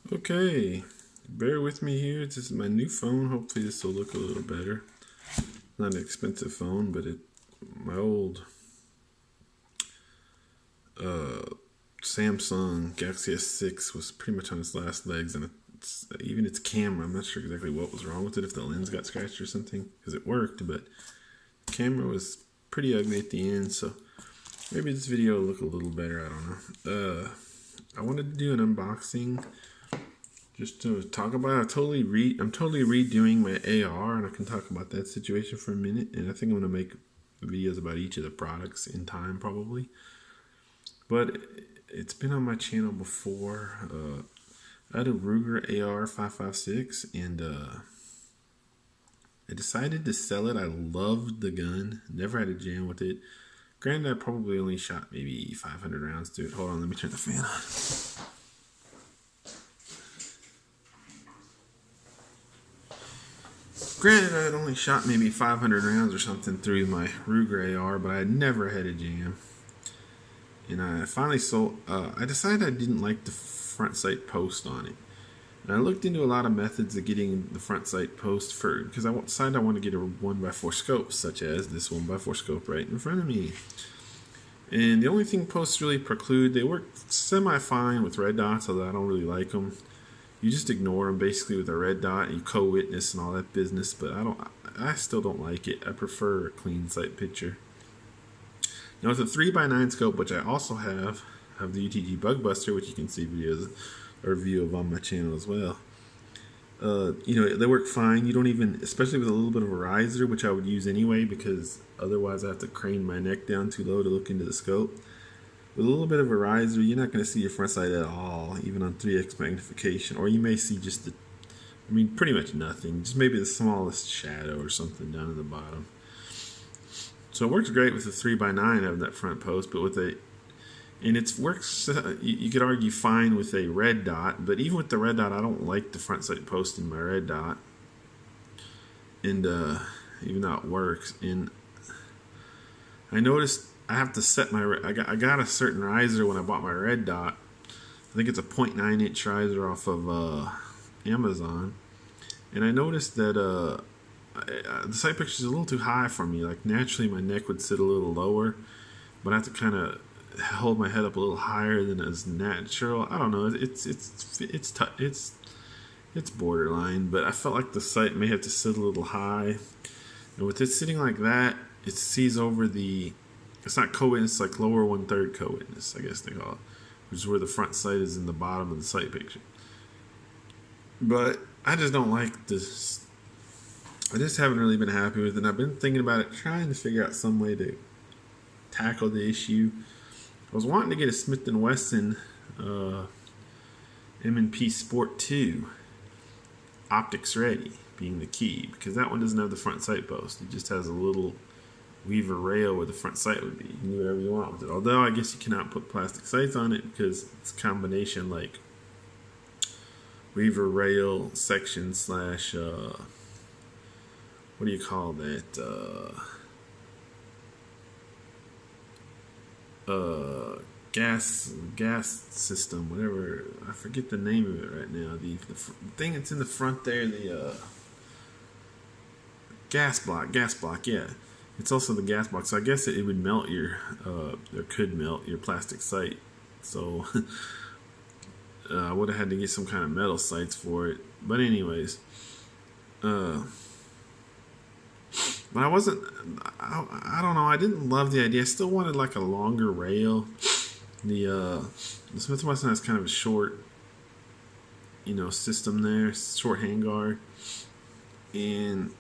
Okay, bear with me here. This is my new phone. Hopefully this will look a little better. Not an expensive phone, but my old Samsung Galaxy S6 was pretty much on its last legs, and even its camera, I'm not sure exactly what was wrong with it, if the lens got scratched or something, because it worked, but the camera was pretty ugly at the end, so maybe this video will look a little better, I don't know. I wanted to do an unboxing just to talk about it. I'm totally redoing my AR, and I can talk about that situation for a minute, and I think I'm going to make videos about each of the products in time probably. But it's been on my channel before. I had a Ruger AR-556, and I decided to sell it. I loved the gun, never had a jam with it. Granted, I probably only shot maybe 500 rounds to it. Hold on, let me turn the fan on. Granted, I had only shot maybe 500 rounds or something through my Ruger AR, but I had never had a jam. And I finally sold. I decided I didn't like the front sight post on it, and I looked into a lot of methods of getting the front sight post for, because I decided I want to get a 1x4 scope, such as this 1x4 scope right in front of me. And the only thing posts really preclude, they work semi-fine with red dots, although I don't really like them. You just ignore them basically with a red dot, and you co-witness and all that business. But I still don't like it. I prefer a clean sight picture. Now it's a 3x9 scope, which I also have the UTG Bug Buster, which you can see videos or review of on my channel as well. They work fine. You don't even, especially with a little bit of a riser, which I would use anyway, because otherwise I have to crane my neck down too low to look into the scope. With a little bit of a riser, you're not going to see your front sight at all, even on 3x magnification, or you may see just pretty much nothing, just maybe the smallest shadow or something down in the bottom. So it works great with the 3x9 having that front post, but it works, you could argue, fine with a red dot, but even with the red dot, I don't like the front sight post in my red dot, and even though it works. And I noticed I have to set I got a certain riser when I bought my red dot. I think it's a 0.9 inch riser off of Amazon, and I noticed that the sight picture is a little too high for me. Like, naturally my neck would sit a little lower, but I have to kind of hold my head up a little higher than is natural. I don't know. It's borderline, but I felt like the sight may have to sit a little high. And with it sitting like that, it sees over the. It's not co-witness, it's like lower 1/3 co-witness, I guess they call it, which is where the front sight is in the bottom of the sight picture. But I just don't like this. I just haven't really been happy with it. And I've been thinking about it, trying to figure out some way to tackle the issue. I was wanting to get a Smith & Wesson M&P Sport II optics ready, being the key, because that one doesn't have the front sight post. It just has a little weaver rail where the front sight would be. You can do whatever you want with it. Although I guess you cannot put plastic sights on it, because it's a combination like weaver rail section slash what do you call that? Gas system, whatever. I forget the name of it right now. The thing that's in the front there, the gas block. Yeah, it's also the gas block. So I guess it would melt or could melt your plastic sight. So I would have had to get some kind of metal sights for it. But anyways. But I wasn't, I don't know, I didn't love the idea. I still wanted like a longer rail. The Smith & Wesson has kind of a short, system there, short handguard. And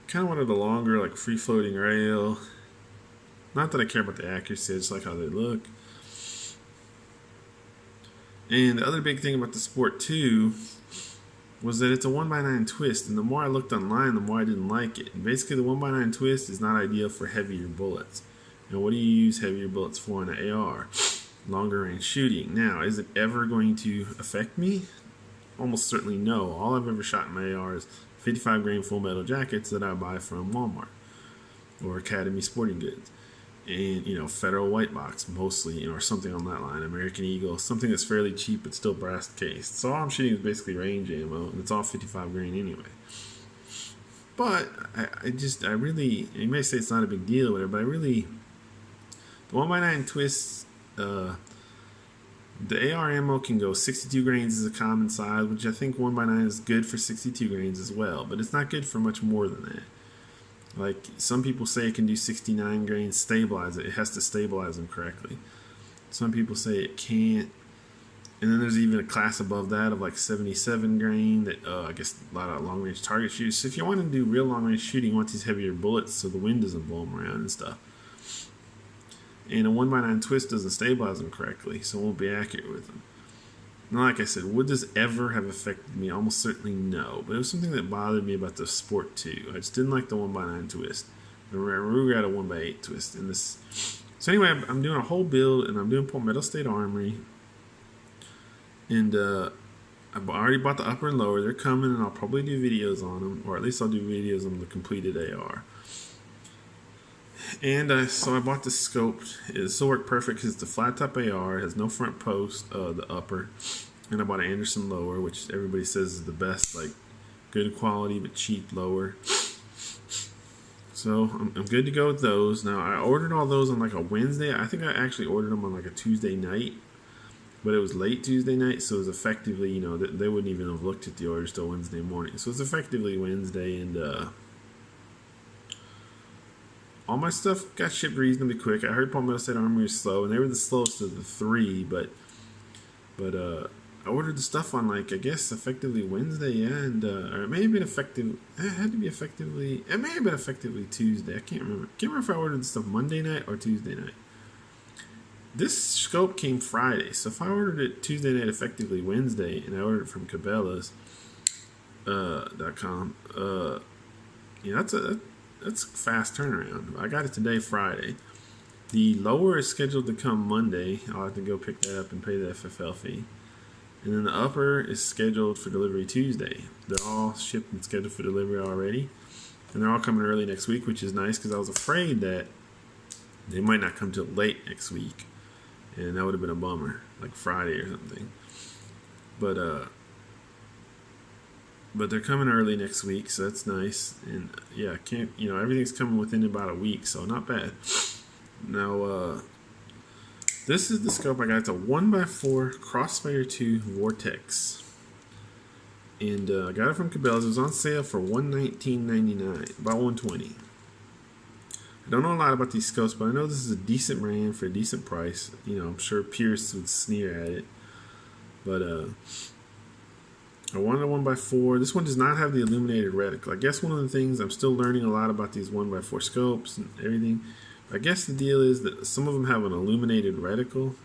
kind of wanted a longer, like, free-floating rail. Not that I care about the accuracy, I just like how they look. And the other big thing about the Sport II was that it's a 1x9 twist, and the more I looked online, the more I didn't like it. And basically, the 1x9 twist is not ideal for heavier bullets. And what do you use heavier bullets for in an AR? Longer range shooting. Now, is it ever going to affect me? Almost certainly no. All I've ever shot in my AR is 55 grain full metal jackets that I buy from Walmart or Academy Sporting Goods. and Federal White Box mostly, or something on that line, American Eagle, something that's fairly cheap but still brass cased. So all I'm shooting is basically range ammo, and it's all 55 grain anyway. But I really, you may say it's not a big deal or whatever, but the 1x9 twists, the AR ammo can go 62 grains as a common size, which I think 1x9 is good for 62 grains as well, but it's not good for much more than that. Like, some people say it can do 69 grains, stabilize it. It has to stabilize them correctly. Some people say it can't. And then there's even a class above that of like 77 grain that I guess a lot of long range target shooters. So if you want to do real long range shooting, you want these heavier bullets so the wind doesn't blow them around and stuff. And a 1x9 twist doesn't stabilize them correctly, so it won't be accurate with them. Now, like I said, would this ever have affected me? Almost certainly no. But it was something that bothered me about the Sport 2. I just didn't like the 1x9 twist. I Ruger had a 1x8 twist in this. So anyway, I'm doing a whole build, and I'm doing Palmetto State Armory. And I already bought the upper and lower. They're coming, and I'll probably do videos on them, or at least I'll do videos on the completed AR. And so I bought this scope. This will work perfect because it's a flat top AR. It has no front post, the upper. And I bought an Anderson lower, which everybody says is the best, like good quality but cheap lower. So I'm good to go with those. Now I ordered all those on like a Wednesday. I think I actually ordered them on like a Tuesday night. But it was late Tuesday night, so it was effectively, they wouldn't even have looked at the orders till Wednesday morning. So it's effectively Wednesday, and all my stuff got shipped reasonably quick. I heard Palmetto State Armory was slow, and they were the slowest of the three, but I ordered the stuff on, like, I guess effectively Wednesday, yeah, and or it may have been effective. It had to be effectively. It may have been effectively Tuesday. I can't remember. Can't remember if I ordered the stuff Monday night or Tuesday night. This scope came Friday, so if I ordered it Tuesday night, effectively Wednesday, and I ordered it from Cabela's.com, that's a fast turnaround. I got it today, Friday. The lower is scheduled to come Monday. I'll have to go pick that up and pay the FFL fee. And then the upper is scheduled for delivery Tuesday. They're all shipped and scheduled for delivery already. And they're all coming early next week, which is nice because I was afraid that they might not come till late next week. And that would have been a bummer, like Friday or something. But they're coming early next week, so that's nice. And yeah, everything's coming within about a week, so not bad. Now, this is the scope I got. It's a 1x4 Crossfire II Vortex. And I got it from Cabela's. It was on sale for $119.99, about $120. I don't know a lot about these scopes, but I know this is a decent brand for a decent price. I'm sure Pierce would sneer at it. But I wanted a 1x4. This one does not have the illuminated reticle. I guess one of the things, I'm still learning a lot about these 1x4 scopes and everything. I guess the deal is that some of them have an illuminated reticle.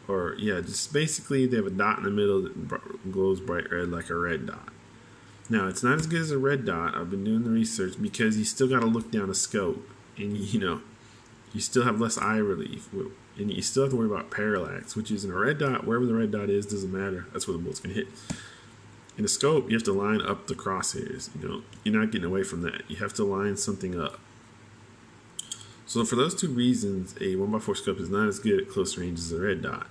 Or, yeah, just basically they have a dot in the middle that glows bright red like a red dot. Now, it's not as good as a red dot. I've been doing the research because you still got to look down a scope. And, you still have less eye relief. And you still have to worry about parallax, which is in a red dot. Wherever the red dot is, doesn't matter. That's where the bullet's going to hit. In a scope, you have to line up the crosshairs. You're not getting away from that. You have to line something up. So for those two reasons, a 1x4 scope is not as good at close range as a red dot.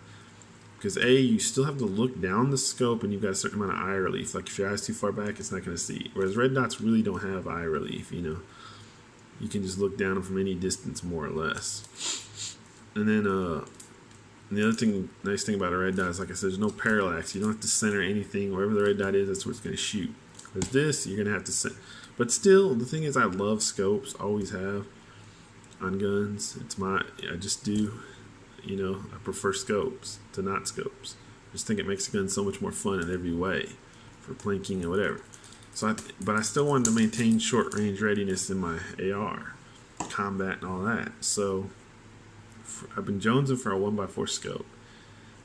Because A, you still have to look down the scope and you've got a certain amount of eye relief. Like if your eye's too far back, it's not going to see. Whereas red dots really don't have eye relief, You can just look down them from any distance, more or less. And then the other nice thing about a red dot is, like I said, there's no parallax. You don't have to center anything. Wherever the red dot is, that's where it's going to shoot. Whereas this, you're going to have to center. But still, the thing is, I love scopes. Always have on guns. I just do. I prefer scopes to not scopes. I just think it makes a gun so much more fun in every way for plinking and whatever. But I still wanted to maintain short range readiness in my AR, combat and all that. So I've been jonesing for a 1x4 scope.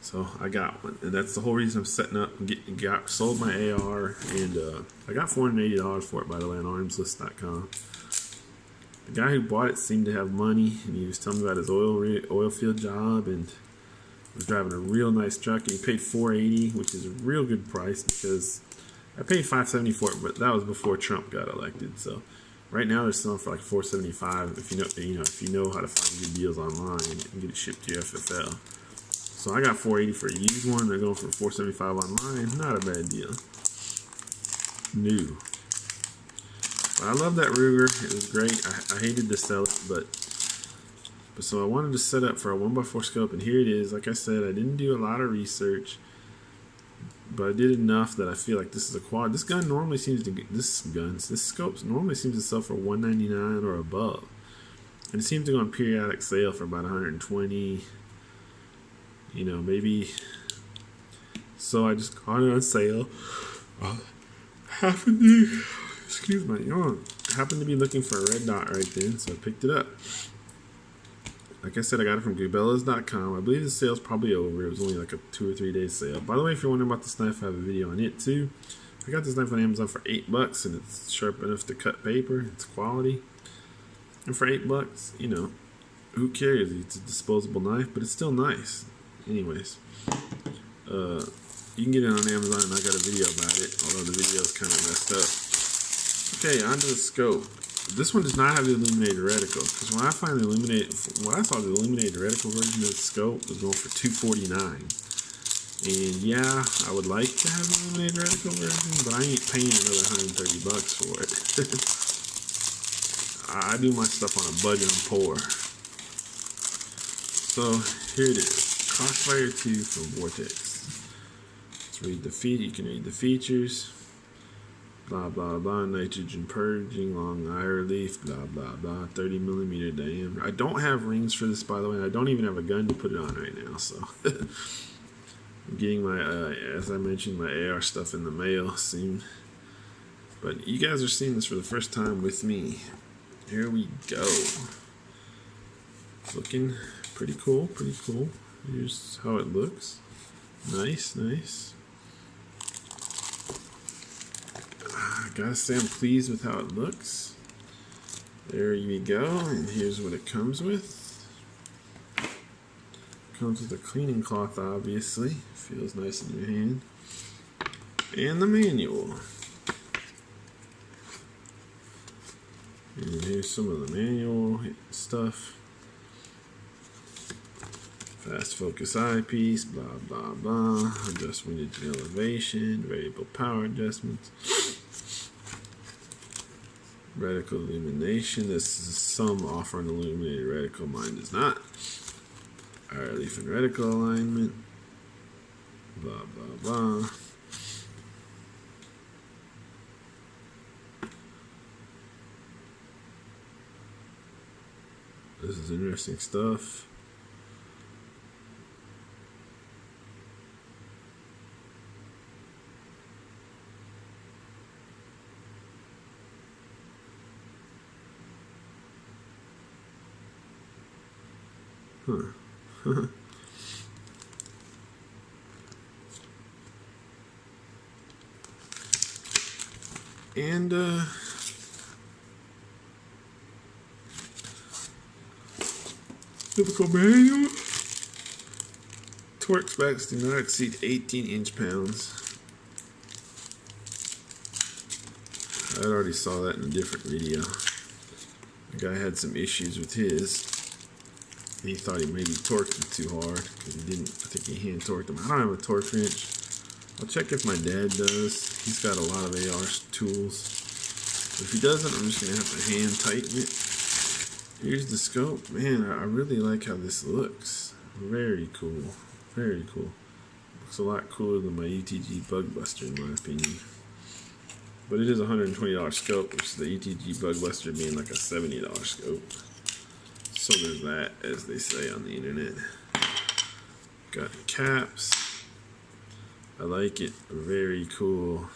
So I got one, and that's the whole reason I'm setting up and sold my AR, and I got $480 for it, by the way, on armslist.com. The guy who bought it seemed to have money, and he was telling me about his oil field job, and was driving a real nice truck, and he paid $480, which is a real good price because I paid $570 for it, but that was before Trump got elected. So Right now they're selling for like $475. If if you know how to find good deals online and get it shipped to your FFL. So I got $480 for a used one. They're going for $475 online. Not a bad deal. New. But I love that Ruger. It was great. I hated to sell it, but so I wanted to set up for a 1x4 scope, and here it is. Like I said, I didn't do a lot of research, but I did enough that I feel like this is a quad. This gun normally seems to get this scope normally seems to sell for $199 or above, and it seems to go on periodic sale for about $120. Maybe. So I just got it on sale. Happened to be looking for a red dot right then, so I picked it up. Like I said, I got it from Goobellas.com. I believe the sale's probably over. It was only like a 2 or 3 day sale. By the way, if you're wondering about this knife, I have a video on it too. I got this knife on Amazon for $8, and it's sharp enough to cut paper. It's quality. And for $8, who cares? It's a disposable knife, but it's still nice. Anyways, you can get it on Amazon, and I got a video about it, although the video is kind of messed up. Okay, onto the scope. This one does not have the illuminated reticle, because when I saw the illuminated reticle version of the scope was going for $249. And yeah, I would like to have the illuminated reticle version, but I ain't paying another $130 for it. I do my stuff on a budget. I'm poor. So here it is. Crossfire II from Vortex. Let's read the feed. You can read the features. Blah blah blah. Nitrogen purging, long eye relief. Blah blah blah. 30mm diameter. I don't have rings for this, by the way. I don't even have a gun to put it on right now. So I'm getting my, as I mentioned, my AR stuff in the mail soon. But you guys are seeing this for the first time with me. Here we go. It's looking pretty cool. Pretty cool. Here's how it looks. Nice, nice. I gotta say I'm pleased with how it looks. There you go, and here's what it comes with. Comes with a cleaning cloth, obviously. Feels nice in your hand. And the manual. And here's some of the manual stuff. Fast focus eyepiece, blah blah blah. Adjust windage and elevation, variable power adjustments, reticle illumination. This is some offer an illuminated reticle, mine does not. Eye relief and reticle alignment, blah blah blah. This is interesting stuff. Huh. And typical manual. Torque specs do not exceed 18 inch-pounds. I already saw that in a different video. The guy had some issues with his. He thought he maybe torqued it too hard because he didn't. I think he hand torqued them. I don't have a torque wrench. I'll check if my dad does. He's got a lot of AR tools. But if he doesn't, I'm just gonna have to hand tighten it. Here's the scope. Man, I really like how this looks. Very cool. Very cool. Looks a lot cooler than my UTG Bug Buster in my opinion. But it is a $120 scope, which is the UTG Bug Buster being like a $70 scope. So there's that, as they say on the internet. Got caps. I like it. Very cool.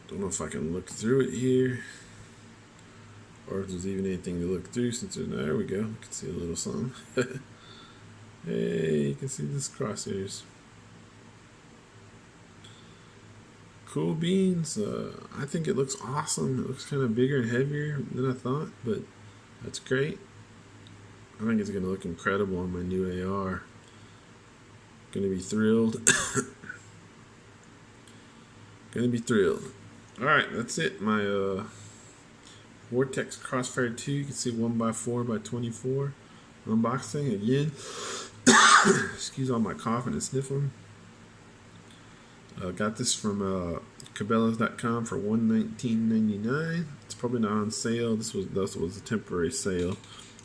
Don't know if I can look through it here, or if there's even anything to look through. Since there we go. You can see a little something. Hey, you can see this crosshairs. Cool beans. I think it looks awesome. It looks kind of bigger and heavier than I thought, but that's great. I think it's going to look incredible on my new AR. Going to be thrilled. Gonna be thrilled. Alright, that's it. My Vortex Crossfire II. You can see 1x4x24 unboxing again. Excuse all my coughing and sniffling. Got this from Cabela's.com for $119.99. It's probably not on sale. This was a temporary sale.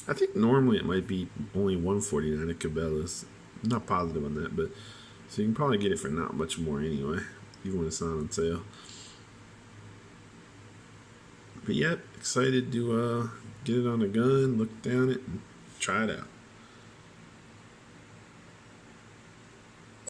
I think normally it might be only $149 at Cabela's. I'm not positive on that, but so you can probably get it for not much more anyway, even when it's not on sale. But yep, excited to get it on a gun, look down it, and try it out.